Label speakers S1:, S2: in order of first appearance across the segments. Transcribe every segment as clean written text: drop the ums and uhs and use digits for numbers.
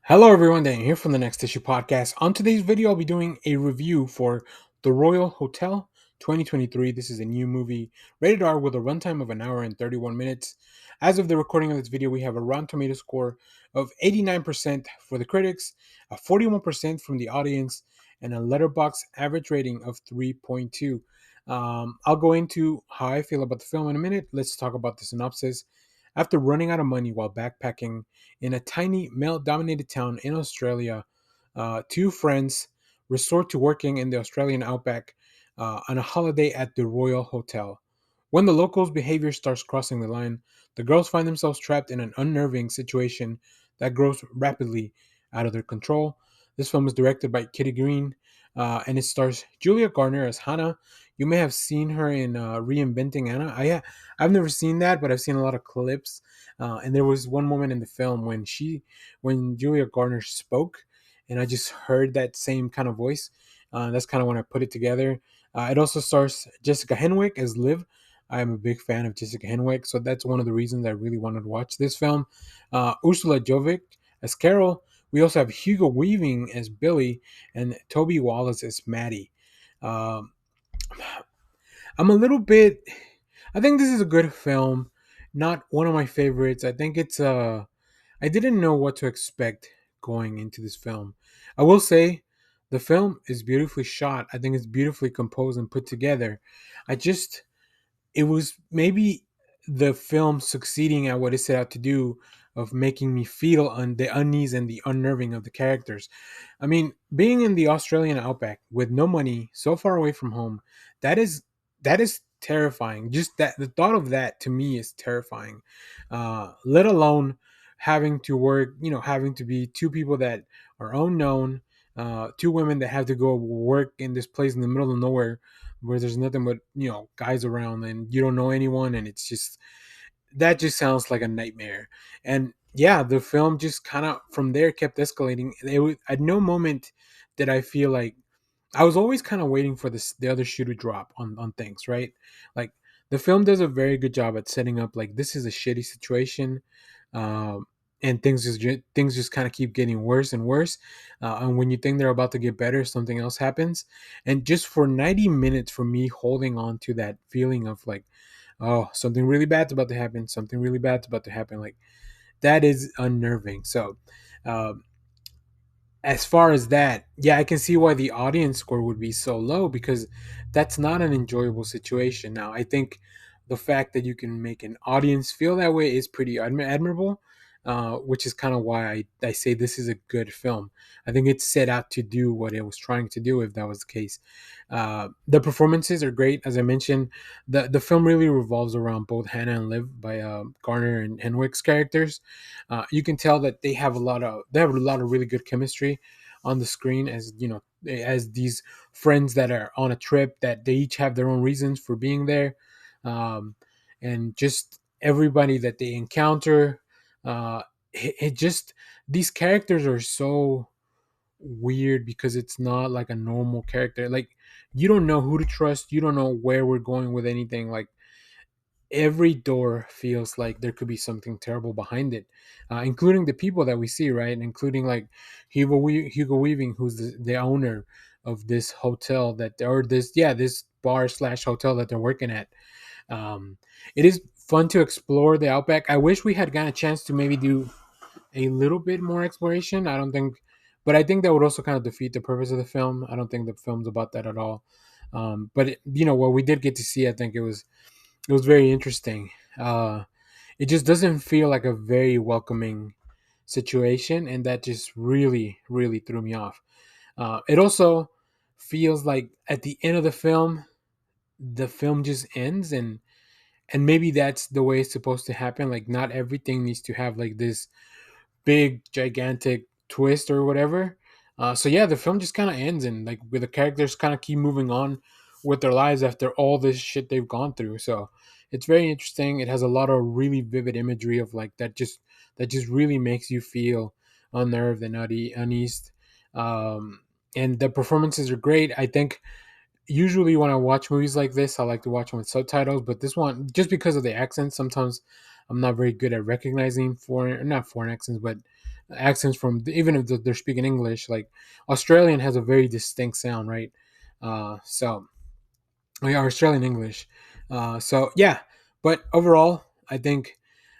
S1: Hello everyone, Dan here from the Next Issue Podcast. On today's video, I'll be doing a review for The Royal Hotel 2023. This is a new movie, rated R, with a runtime of an hour and 31 minutes. As of the recording of this video, we have a Rotten Tomato score of 89% for the critics, a 41% from the audience, and a Letterboxd average rating of 3.2. I'll go into how I feel about the film in a minute. Let's talk about the synopsis. After running out of money while backpacking in a tiny male dominated town in Australia, two friends resort to working in the Australian outback on a holiday at the Royal Hotel. When the locals' behavior starts crossing the line, the girls find themselves trapped in an unnerving situation that grows rapidly out of their control. This film is directed by Kitty Green, and it stars Julia Garner as Hannah. You may have seen her in Reinventing Anna. I've never seen that, but I've seen a lot of clips. And there was one moment in the film when Julia Garner spoke, and I just heard that same kind of voice. That's kind of when I put it together. It also stars Jessica Henwick as Liv. I'm a big fan of Jessica Henwick, so that's one of the reasons I really wanted to watch this film. Ursula Jovic as Carol. We also have Hugo Weaving as Billy and Toby Wallace as Maddie. Um, I'm a little bit. I think this is a good film. Not one of my favorites. I think it's I didn't know what to expect going into this film. I will say the film is beautifully shot. I think it's beautifully composed and put together. I just it was maybe the film succeeding at what it set out to do of making me feel the unease and the unnerving of the characters. I mean, being in the Australian outback with no money, so far away from home, that is that is terrifying. Just that the thought of that to me is terrifying. Let alone having to work, having to be two people that are unknown, two women that have to go work in this place in the middle of nowhere where there's nothing but guys around and you don't know anyone, and it's just that just sounds like a nightmare. And yeah, the film just kind of from there kept escalating. At no moment did I feel like I was always kind of waiting for the other shoe to drop on things, right? Like the film does a very good job at setting up like this is a shitty situation, um, and things just kind of keep getting worse and worse. And when you think they're about to get better, something else happens. And just for 90 minutes, for me holding on to that feeling of like, oh, something really bad's about to happen, something really bad's about to happen, like that is unnerving. So. Um, as far as that, yeah, I can see why the audience score would be so low because that's not an enjoyable situation. Now, I think the fact that you can make an audience feel that way is pretty admirable, which is kind of why I say this is a good film. I think it set out to do what it was trying to do, if that was the case. The performances are great. As I mentioned, the film really revolves around both Hannah and Liv by Garner and Henwick's characters. You can tell that they have a lot of really good chemistry on the screen, as as these friends that are on a trip that they each have their own reasons for being there, um, and just everybody that they encounter. It just these characters are so weird because it's not like a normal character. Like you don't know who to trust. You don't know where we're going with anything. Like every door feels like there could be something terrible behind it, including the people that we see, right? Including like Hugo Weaving, who's the owner of this hotel or this bar slash hotel that they're working at. Um, it is fun to explore the outback. I wish we had gotten a chance to maybe do a little bit more exploration. I don't think, but I think that would also kind of defeat the purpose of the film. I don't think the film's about that at all. But what we did get to see, I think it was very interesting. It just doesn't feel like a very welcoming situation, and that just really, really threw me off. It also feels like at the end of the film just ends, and maybe that's the way it's supposed to happen. Like not everything needs to have like this big gigantic twist or whatever. So yeah, the film just kind of ends, and like with the characters kind of keep moving on with their lives after all this shit they've gone through. So it's very interesting. It has a lot of really vivid imagery of like that just really makes you feel unnerved and uneased. Um, and the performances are great. I think usually when I watch movies like this, I like to watch them with subtitles, but this one, just because of the accent, sometimes I'm not very good at recognizing not foreign accents, but accents from even if they're speaking English. Like Australian has a very distinct sound, right? So yeah, Australian English. So yeah, but overall, I think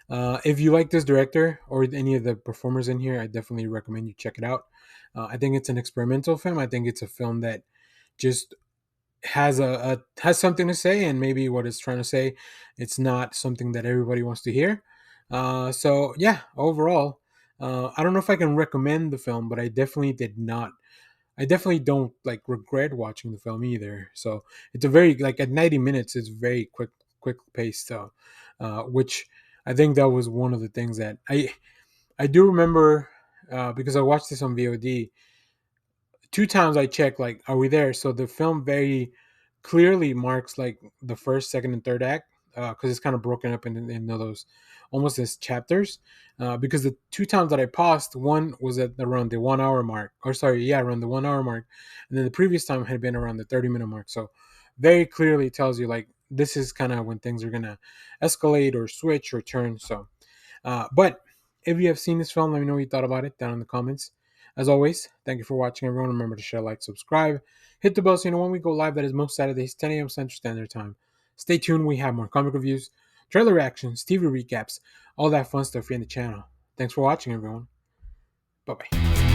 S1: if you like this director or any of the performers in here, I definitely recommend you check it out. I think it's an experimental film. I think it's a film that just has something to say, and maybe what it's trying to say, it's not something that everybody wants to hear. So yeah, overall, I don't know if I can recommend the film, but I definitely don't like regret watching the film either. So it's a very like at 90 minutes, it's very quick paced. So, which I think that was one of the things that I do remember because I watched this on VOD. Two times I checked like, are we there? So the film very clearly marks like the first, second, and third act because it's kind of broken up in those almost as chapters. Because the two times that I paused, one was at around the 1 hour mark, or sorry, yeah, around the 1 hour mark, and then the previous time had been around the 30-minute mark. So very clearly tells you like this is kind of when things are gonna escalate or switch or turn. So but if you have seen this film, let me know what you thought about it down in the comments. As always, thank you for watching, everyone. Remember to share, like, subscribe, hit the bell so you know when we go live. That is most Saturdays, 10 a.m. Central Standard Time. Stay tuned. We have more comic reviews, trailer reactions, TV recaps, all that fun stuff here in the channel. Thanks for watching, everyone. Bye bye.